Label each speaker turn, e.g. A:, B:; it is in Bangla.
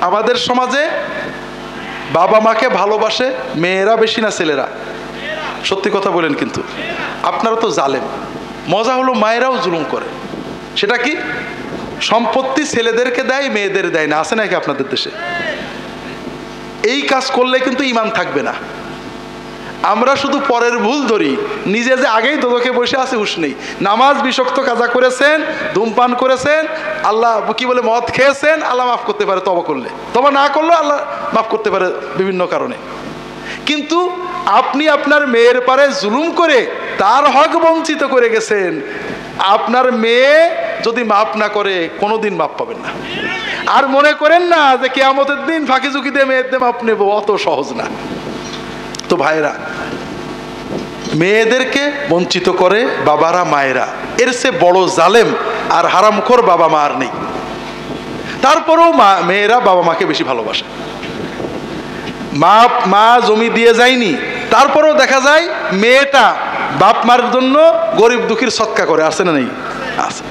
A: আমাদের সমাজে বাবা মাকে ভালোবাসে মেয়েরা বেশি না ছেলেরা? সত্যি কথা বলেন, কিন্তু আপনারা তো জালেম। মজা হলো মায়েরাও জুলুম করে। সেটা কি? সম্পত্তি ছেলেদেরকে দেয়, মেয়েদের দেয় না। আছে নাকি আপনাদের দেশে? এই কাজ করলে কিন্তু ঈমান থাকবে না। আমরা শুধু পরের ভুল ধরি, নিজে যে আগেই দোদকে বসে আছে হুঁশ নেই। নামাজ বিশক্ত কাজা করেছেন, ধূমপান করেছেন, আল্লাহ কি বলে মদ খেয়েছেন, আল্লাহ মাফ করতে পারে তওবা করলে। তওবা না করলেও আল্লাহ মাফ করতে পারে বিভিন্ন কারণে। কিন্তু আপনি আপনার মেয়ের পারে জুলুম করে তার হক বঞ্চিত করে গেছেন। আপনার মেয়ে যদি মাফ না করে কোনোদিন মাফ পাবেন না। আর মনে করেন না যে কিয়ামতের দিন ফাঁকি ঝুঁকি দিয়ে মেয়েদের মাফ নেব, অত সহজ না। তো ভাইরা, মেয়েদেরকে বঞ্চিত করে বাবারা মায়েরা, এর চেয়ে বড় জালেম আর হারামখোর বাবা মা আর নেই। তারপরেও মেয়েরা বাবা মাকে বেশি ভালোবাসে। মা জমি দিয়ে যায়নি, তারপরেও দেখা যায় মেয়েটা বাপ মার জন্য গরিব দুঃখীর সৎকা করে। আছে না নেই? আছে।